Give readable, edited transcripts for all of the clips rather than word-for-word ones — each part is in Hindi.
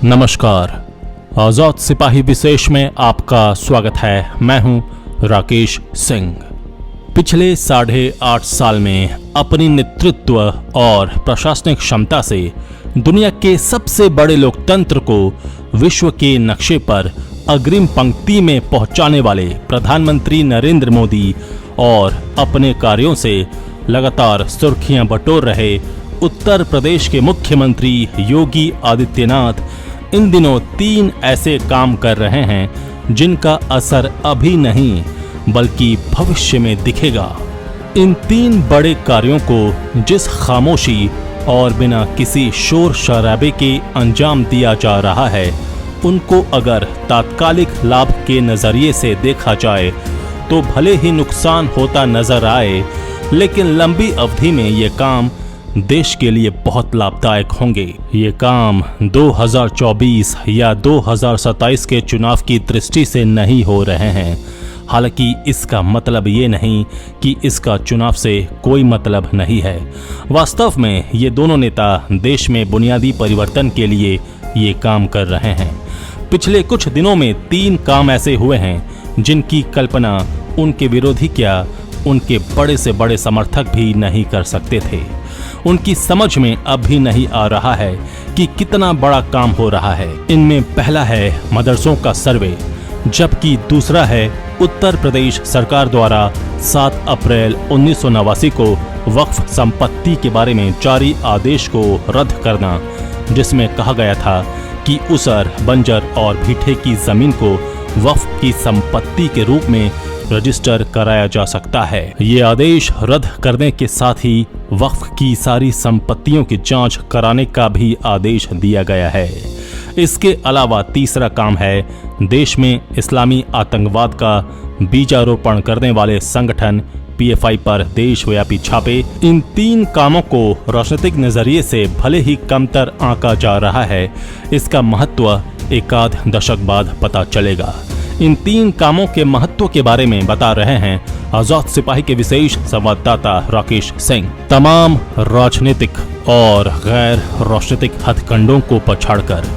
नमस्कार। आजाद सिपाही विशेष में आपका स्वागत है। मैं हूं राकेश सिंह। पिछले 8.5 साल में अपनी नेतृत्व और प्रशासनिक क्षमता से दुनिया के सबसे बड़े लोकतंत्र को विश्व के नक्शे पर अग्रिम पंक्ति में पहुंचाने वाले प्रधानमंत्री नरेंद्र मोदी और अपने कार्यों से लगातार सुर्खियां बटोर रहे उत्तर प्रदेश के मुख्यमंत्री योगी आदित्यनाथ इन दिनों 3 ऐसे काम कर रहे हैं जिनका असर अभी नहीं बल्कि भविष्य में दिखेगा। इन 3 बड़े कार्यों को जिस खामोशी और बिना किसी शोर शराबे के अंजाम दिया जा रहा है, उनको अगर तात्कालिक लाभ के नजरिए से देखा जाए तो भले ही नुकसान होता नजर आए, लेकिन लंबी अवधि में ये काम देश के लिए बहुत लाभदायक होंगे। ये काम 2024 या 2027 के चुनाव की दृष्टि से नहीं हो रहे हैं। हालांकि इसका मतलब ये नहीं कि इसका चुनाव से कोई मतलब नहीं है। वास्तव में ये दोनों नेता देश में बुनियादी परिवर्तन के लिए ये काम कर रहे हैं। पिछले कुछ दिनों में 3 काम ऐसे हुए हैं जिनकी कल्पना उनके विरोधी क्या उनके बड़े से बड़े समर्थक भी नहीं कर सकते थे। उनकी समझ में अब भी नहीं आ रहा है कि कितना बड़ा काम हो रहा है। इनमें पहला है मदरसों का सर्वे, जबकि दूसरा है उत्तर प्रदेश सरकार द्वारा 7 अप्रैल 1989 को वक्फ संपत्ति के बारे में जारी आदेश को रद्द करना, जिसमें कहा गया था कि उसर, बंजर और भीठे की जमीन को वक्फ की संपत्ति के रूप में रजिस्टर कराया जा सकता है। ये आदेश रद्द करने के साथ ही वक्फ की सारी संपत्तियों की जांच कराने का भी आदेश दिया गया है। इसके अलावा तीसरा काम है देश में इस्लामी आतंकवाद का बीजारोपण करने वाले संगठन PFI पर देशव्यापी छापे। इन 3 कामों को राजनीतिक नजरिए से भले ही कमतर आंका जा रहा है, इसका महत्व एकाध दशक बाद पता चलेगा। इन 3 कामों के महत्व के बारे में बता रहे हैं आजाद सिपाही के विशेष संवाददाता राकेश सिंह। तमाम राजनीतिक और गैर राजनीतिक हथकंडों को पछाड़कर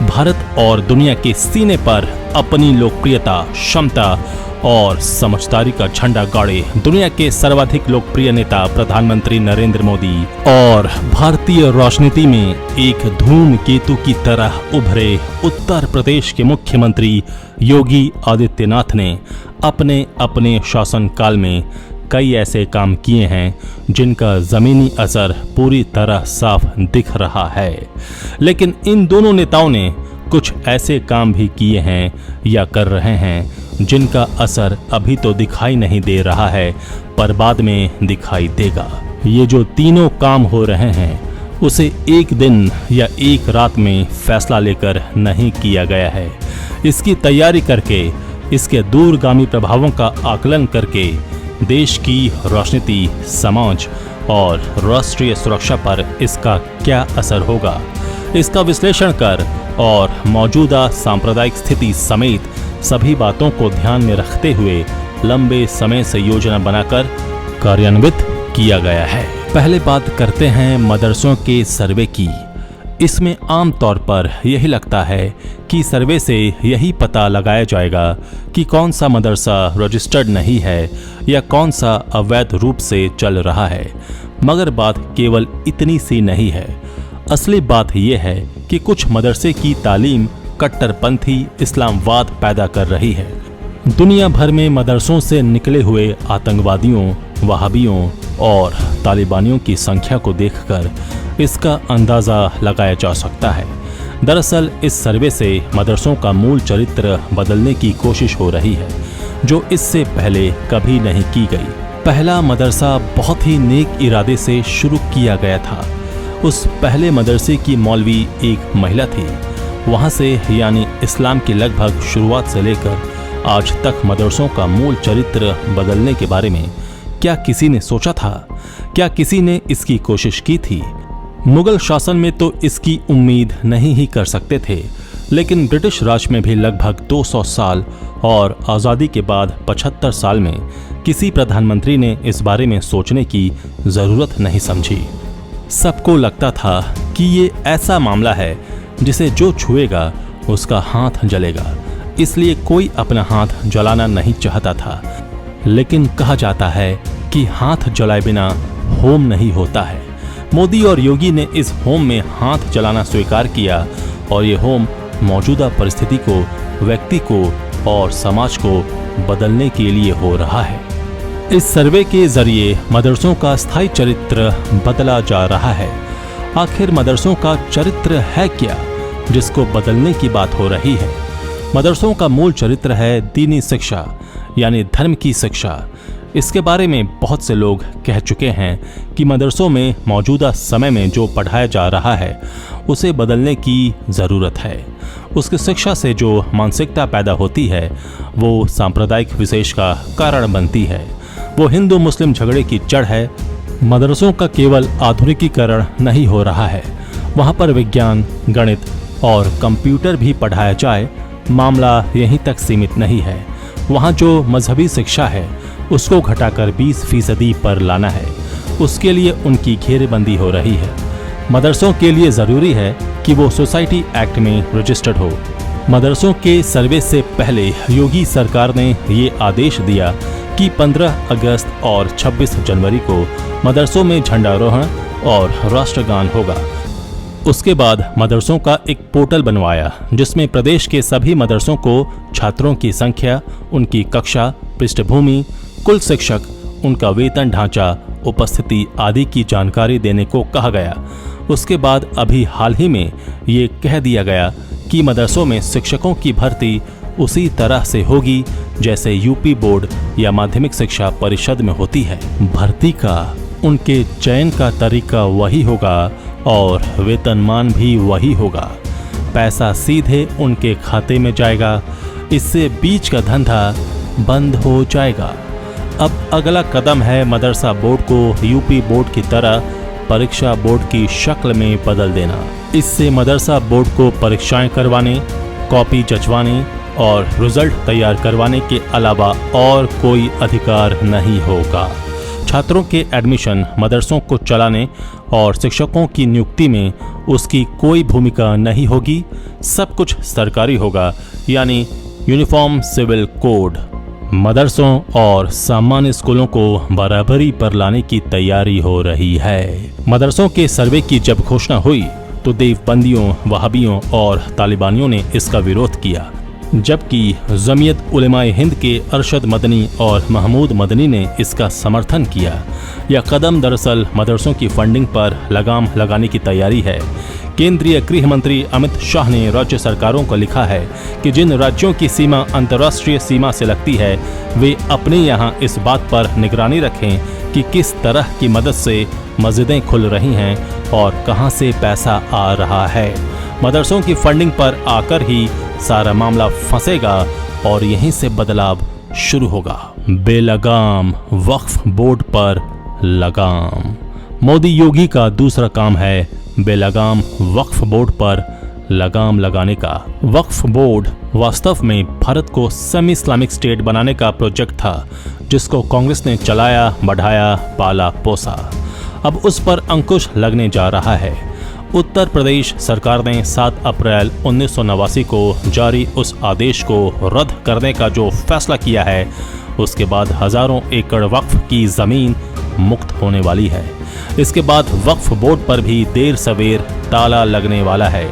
भारत और दुनिया के सीने पर अपनी लोकप्रियता, क्षमता और समझदारी का झंडा गाड़े दुनिया के सर्वाधिक लोकप्रिय नेता प्रधानमंत्री नरेंद्र मोदी और भारतीय राजनीति में एक धूमकेतु की तरह उभरे उत्तर प्रदेश के मुख्यमंत्री योगी आदित्यनाथ ने अपने अपने शासनकाल में कई ऐसे काम किए हैं जिनका जमीनी असर पूरी तरह साफ दिख रहा है। लेकिन इन दोनों नेताओं ने कुछ ऐसे काम भी किए हैं या कर रहे हैं जिनका असर अभी तो दिखाई नहीं दे रहा है, पर बाद में दिखाई देगा। ये जो तीनों काम हो रहे हैं उसे एक दिन या एक रात में फैसला लेकर नहीं किया गया है। इसकी तैयारी करके, इसके दूरगामी प्रभावों का आकलन करके देश की राजनीति, समाज और राष्ट्रीय सुरक्षा पर इसका क्या असर होगा, इसका विश्लेषण कर और मौजूदा सांप्रदायिक स्थिति समेत सभी बातों को ध्यान में रखते हुए लंबे समय से योजना बनाकर कार्यान्वित किया गया है। पहले बात करते हैं मदरसों के सर्वे की। इसमें आम तौर पर यही लगता है कि सर्वे से यही पता लगाया जाएगा कि कौन सा मदरसा रजिस्टर्ड नहीं है या कौन सा अवैध रूप से चल रहा है। मगर बात केवल इतनी सी नहीं है। असली बात यह है कि कुछ मदरसे की तालीम कट्टरपंथी इस्लामवाद पैदा कर रही है। दुनिया भर में मदरसों से निकले हुए आतंकवादियों, वहाबियों और तालिबानियों की संख्या को देखकर इसका अंदाज़ा लगाया जा सकता है। दरअसल इस सर्वे से मदरसों का मूल चरित्र बदलने की कोशिश हो रही है, जो इससे पहले कभी नहीं की गई। पहला मदरसा बहुत ही नेक इरादे से शुरू किया गया था। उस पहले मदरसे की मौलवी एक महिला थी। वहाँ से यानी इस्लाम की लगभग शुरुआत से लेकर आज तक मदरसों का मूल चरित्र बदलने के बारे में क्या किसी ने सोचा था? क्या किसी ने इसकी कोशिश की थी? मुगल शासन में तो इसकी उम्मीद नहीं ही कर सकते थे, लेकिन ब्रिटिश राज में भी लगभग 200 साल और आज़ादी के बाद 75 साल में किसी प्रधानमंत्री ने इस बारे में सोचने की ज़रूरत नहीं समझी। सबको लगता था कि ये ऐसा मामला है जिसे जो छुएगा उसका हाथ जलेगा, इसलिए कोई अपना हाथ जलाना नहीं चाहता था। लेकिन कहा जाता है कि हाथ जलाए बिना होम नहीं होता है। मोदी और योगी ने इस होम में हाथ जलाना स्वीकार किया और ये होम मौजूदा परिस्थिति को, व्यक्ति को और समाज को बदलने के लिए हो रहा है। इस सर्वे के जरिए मदरसों का स्थायी चरित्र बदला जा रहा है। आखिर मदरसों का चरित्र है क्या जिसको बदलने की बात हो रही है? मदरसों का मूल चरित्र है दीनी शिक्षा, यानी धर्म की शिक्षा। इसके बारे में बहुत से लोग कह चुके हैं कि मदरसों में मौजूदा समय में जो पढ़ाया जा रहा है उसे बदलने की ज़रूरत है। उसकी शिक्षा से जो मानसिकता पैदा होती है वो सांप्रदायिक विशेष का कारण बनती है। वो हिंदू मुस्लिम झगड़े की जड़ है। मदरसों का केवल आधुनिकीकरण नहीं हो रहा है, वहाँ पर विज्ञान, गणित और कंप्यूटर भी पढ़ाया जाए, मामला यहीं तक सीमित नहीं है। वहाँ जो मजहबी शिक्षा है उसको घटाकर 20% पर लाना है। उसके लिए उनकी घेरेबंदी हो रही है। मदरसों के लिए ज़रूरी है कि वो सोसाइटी एक्ट में रजिस्टर्ड हो। मदरसों के सर्वे से पहले योगी सरकार ने ये आदेश दिया कि 15 अगस्त और 26 जनवरी को मदरसों में झंडारोहण और राष्ट्रगान होगा। उसके बाद मदरसों का एक पोर्टल बनवाया जिसमें प्रदेश के सभी मदरसों को छात्रों की संख्या, उनकी कक्षा, पृष्ठभूमि, कुल शिक्षक, उनका वेतन ढांचा, उपस्थिति आदि की जानकारी देने को कहा गया। उसके बाद अभी हाल ही में ये कह दिया गया कि मदरसों में शिक्षकों की भर्ती उसी तरह से होगी जैसे यूपी बोर्ड या माध्यमिक शिक्षा परिषद में होती है। भर्ती का, उनके चयन का तरीका वही होगा और वेतनमान भी वही होगा। पैसा सीधे उनके खाते में जाएगा। इससे बीच का धंधा बंद हो जाएगा। अब अगला कदम है मदरसा बोर्ड को यूपी बोर्ड की तरह परीक्षा बोर्ड की शक्ल में बदल देना। इससे मदरसा बोर्ड को परीक्षाएं करवाने, कॉपी जचवाने और रिजल्ट तैयार करवाने के अलावा और कोई अधिकार नहीं होगा। छात्रों के एडमिशन, मदरसों को चलाने और शिक्षकों की नियुक्ति में उसकी कोई भूमिका नहीं होगी। सब कुछ सरकारी होगा, यानी यूनिफॉर्म सिविल कोड। मदरसों और सामान्य स्कूलों को बराबरी पर लाने की तैयारी हो रही है। मदरसों के सर्वे की जब घोषणा हुई तो देवबंदियों, वहाबियों और तालिबानियों ने इसका विरोध किया, जबकि जमीयत उलेमाए हिंद के अरशद मदनी और महमूद मदनी ने इसका समर्थन किया। यह कदम दरअसल मदरसों की फंडिंग पर लगाम लगाने की तैयारी है। केंद्रीय गृह मंत्री अमित शाह ने राज्य सरकारों को लिखा है कि जिन राज्यों की सीमा अंतर्राष्ट्रीय सीमा से लगती है वे अपने यहाँ इस बात पर निगरानी रखें कि किस तरह की मदद से मस्जिदें खुल रही हैं और कहां से पैसा आ रहा है। मदरसों की फंडिंग पर आकर ही सारा मामला फंसेगा और यहीं से बदलाव शुरू होगा। बेलगाम वक्फ बोर्ड पर लगाम। मोदी योगी का दूसरा काम है बेलगाम वक्फ बोर्ड पर लगाम लगाने का। वक्फ बोर्ड वास्तव में भारत को सेमी इस्लामिक स्टेट बनाने का प्रोजेक्ट था जिसको कांग्रेस ने चलाया, बढ़ाया, पाला पोसा। अब उस पर अंकुश लगने जा रहा है। उत्तर प्रदेश सरकार ने 7 अप्रैल 1989 को जारी उस आदेश को रद्द करने का जो फैसला किया है उसके बाद हजारों एकड़ वक्फ की जमीन मुक्त होने वाली है। इसके बाद वक्फ बोर्ड पर भी देर सवेर ताला लगने वाला है।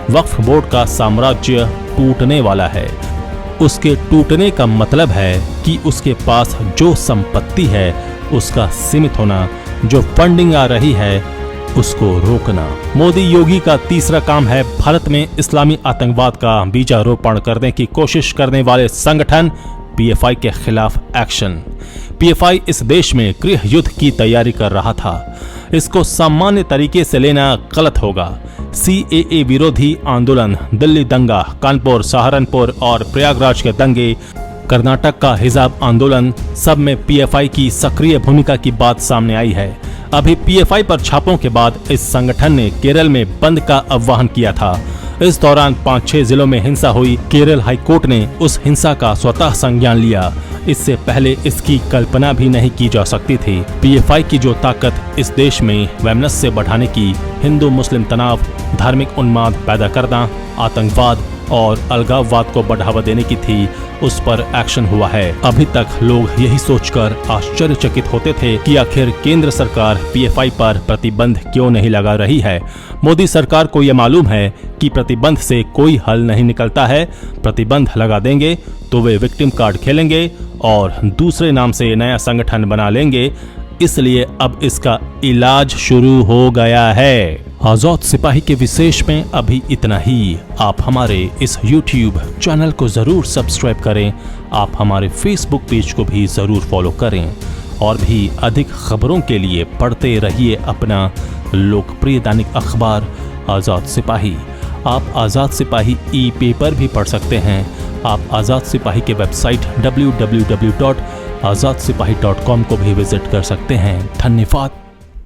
वक्फ बोर्ड का साम्राज्य टूटने वाला है। उसके टूटने का मतलब है कि उसके पास जो संपत्ति है उसका सीमित होना, जो फंडिंग आ रही है उसको रोकना। मोदी योगी का तीसरा काम है भारत में इस्लामी आतंकवाद का बीजारोपण करने की कोशिश करने वाले संगठन पीएफआई के खिलाफ एक्शन। पीएफआई इस देश में गृह युद्ध की तैयारी कर रहा था। इसको सामान्य तरीके से लेना गलत होगा। सीएए विरोधी आंदोलन, दिल्ली दंगा, कानपुर, सहारनपुर और प्रयागराज के दंगे, कर्नाटक का हिजाब आंदोलन, सब में पीएफआई की सक्रिय भूमिका की बात सामने आई है। अभी पीएफआई पर छापों के बाद इस संगठन ने केरल में बंद का आह्वान किया था। इस दौरान 5-6 जिलों में हिंसा हुई। केरल हाई कोर्ट ने उस हिंसा का स्वतः संज्ञान लिया। इससे पहले इसकी कल्पना भी नहीं की जा सकती थी। पीएफआई की जो ताकत इस देश में वैमनस्य बढ़ाने की, हिंदू मुस्लिम तनाव, धार्मिक उन्माद पैदा करना, आतंकवाद और अलगाववाद को बढ़ावा देने की थी, उस पर एक्शन हुआ है। अभी तक लोग यही सोचकर आश्चर्यचकित होते थे कि आखिर केंद्र सरकार पीएफआई पर प्रतिबंध क्यों नहीं लगा रही है। मोदी सरकार को यह मालूम है कि प्रतिबंध से कोई हल नहीं निकलता है। प्रतिबंध लगा देंगे तो वे विक्टिम कार्ड खेलेंगे और दूसरे नाम से नया संगठन बना लेंगे। इसलिए अब इसका इलाज शुरू हो गया है। आजाद सिपाही के विशेष में अभी इतना ही। आप हमारे इस YouTube चैनल को जरूर सब्सक्राइब करें। आप हमारे Facebook पेज को भी जरूर फॉलो करें और भी अधिक खबरों के लिए पढ़ते रहिए अपना लोकप्रिय दैनिक अखबार आजाद सिपाही। आप आजाद सिपाही ई-पेपर भी पढ़ सकते हैं। आप आजाद सिपाही के वेबसाइट www.azadsipahi.com को भी विजिट कर सकते हैं। धन्यवाद।